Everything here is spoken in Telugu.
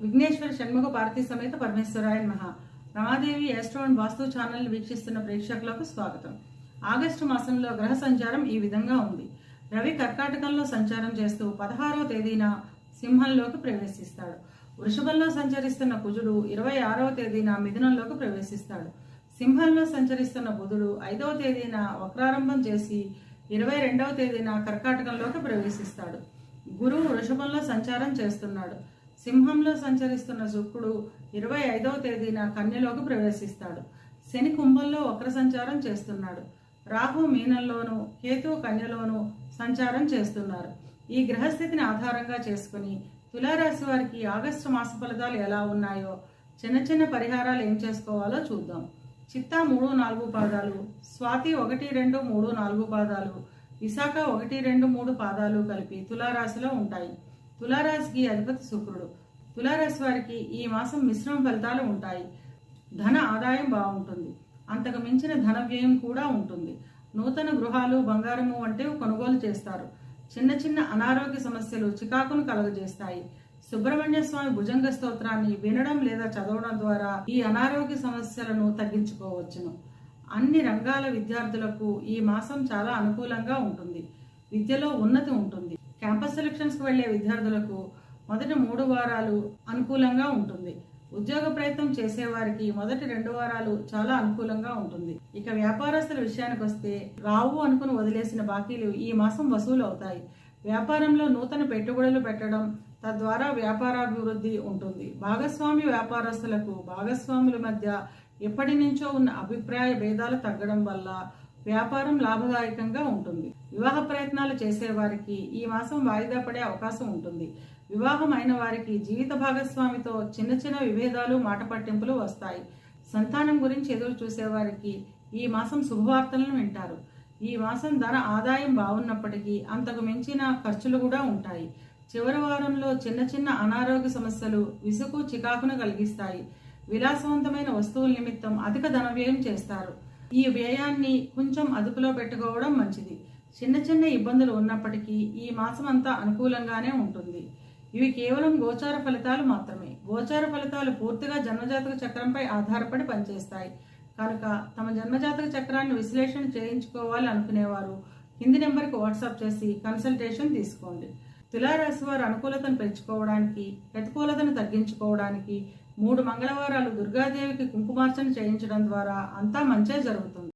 విఘ్నేశ్వర షణ్ముఖ భారతీ సమేత పరమేశ్వరాయ నమః. Ramadevi astro and vastu channel వీక్షిస్తున్న ప్రేక్షకులకు స్వాగతం. ఆగస్టు మాసంలో గ్రహ సంచారం ఈ విధంగా ఉంది. రవి కర్కాటకంలో సంచారం చేస్తూ 16వ తేదీన సింహంలోకి ప్రవేశిస్తాడు. వృషభంలో సంచరిస్తున్న కుజుడు 26వ తేదీన మిథునంలోకి ప్రవేశిస్తాడు. సింహంలో సంచరిస్తున్న బుధుడు 5వ తేదీన వక్రారంభం చేసి 22వ తేదీన కర్కాటకంలోకి ప్రవేశిస్తాడు. గురువు వృషభంలో సంచారం చేస్తున్నాడు. సింహంలో సంచరిస్తున్న శుక్రుడు 25వ తేదీన కన్యలోకి ప్రవేశిస్తాడు. శని కుంభంలో వక్ర సంచారం చేస్తున్నాడు. రాహు మీనంలోను, కేతు కన్యలోను సంచారం చేస్తున్నారు. ఈ గ్రహస్థితిని ఆధారంగా చేసుకుని తులారాశి వారికి ఆగస్టు మాస ఫలితాలు ఎలా ఉన్నాయో, చిన్న చిన్న పరిహారాలు ఏం చేసుకోవాలో చూద్దాం. చిత్తా 3-4 పాదాలు, స్వాతి 1-2, 3-4 పాదాలు, విశాఖ 1-2-3 పాదాలు కలిపి తులారాశిలో ఉంటాయి. తులారాశికి అధిపతి శుక్రుడు. తులారాశి వారికి ఈ మాసం మిశ్రమ ఫలితాలు ఉంటాయి. ధన ఆదాయం బాగుంటుంది. అంతకు మించిన ధన వ్యయం కూడా ఉంటుంది. నూతన గృహాలు, బంగారము వంటివి కొనుగోలు చేస్తారు. చిన్న చిన్న అనారోగ్య సమస్యలు చికాకును కలుగజేస్తాయి. సుబ్రహ్మణ్య స్వామి భుజంగ స్తోత్రాన్ని వినడం లేదా చదవడం ద్వారా ఈ అనారోగ్య సమస్యలను తగ్గించుకోవచ్చును. అన్ని రంగాల విద్యార్థులకు ఈ మాసం చాలా అనుకూలంగా ఉంటుంది. విద్యలో ఉన్నతి ఉంటుంది. క్యాంపస్ సెలక్షన్స్కి వెళ్లే విద్యార్థులకు మొదటి 3 వారాలు అనుకూలంగా ఉంటుంది. ఉద్యోగ ప్రయత్నం చేసేవారికి మొదటి 2 వారాలు చాలా అనుకూలంగా ఉంటుంది. ఇక వ్యాపారస్తుల విషయానికి వస్తే రావు అనుకుని వదిలేసిన బాకీలు ఈ మాసం వసూలు అవుతాయి. వ్యాపారంలో నూతన పెట్టుబడులు పెట్టడం, తద్వారా వ్యాపారాభివృద్ధి ఉంటుంది. భాగస్వామి వ్యాపారస్తులకు భాగస్వాముల మధ్య ఎప్పటి నుంచో ఉన్న అభిప్రాయ భేదాలు తగ్గడం వల్ల వ్యాపారం లాభదాయకంగా ఉంటుంది. వివాహ ప్రయత్నాలు చేసేవారికి ఈ మాసం వాయిదా పడే అవకాశం ఉంటుంది. వివాహం అయిన వారికి జీవిత భాగస్వామితో చిన్న చిన్న విభేదాలు, మాట పట్టింపులు వస్తాయి. సంతానం గురించి ఎదురు చూసేవారికి ఈ మాసం శుభవార్తలను వింటారు. ఈ మాసం ధన ఆదాయం బాగున్నప్పటికీ అంతకు మించిన ఖర్చులు కూడా ఉంటాయి. చివరి వారంలో చిన్న చిన్న అనారోగ్య సమస్యలు విసుగు, చికాకును కలిగిస్తాయి. విలాసవంతమైన వస్తువుల నిమిత్తం అధిక ధన వ్యయం చేస్తారు. ఈ వ్యయాన్ని కొంచెం అదుపులో పెట్టుకోవడం మంచిది. చిన్న చిన్న ఇబ్బందులు ఉన్నప్పటికీ ఈ మాసం అంతా అనుకూలంగానే ఉంటుంది. ఇవి కేవలం గోచార ఫలితాలు మాత్రమే. గోచార ఫలితాలు పూర్తిగా జన్మజాతక చక్రంపై ఆధారపడి పనిచేస్తాయి కనుక తమ జన్మజాతక చక్రాన్ని విశ్లేషణ చేయించుకోవాలి అనుకునేవారు కింది నెంబర్కి వాట్సాప్ చేసి కన్సల్టేషన్ తీసుకోండి. తులారాశి వారు అనుకూలతను పెంచుకోవడానికి, ప్రతికూలతను తగ్గించుకోవడానికి 3 మంగళవారాలు దుర్గాదేవికి కుంకుమార్చన చేయించడం ద్వారా అంతా మంచే జరుగుతుంది.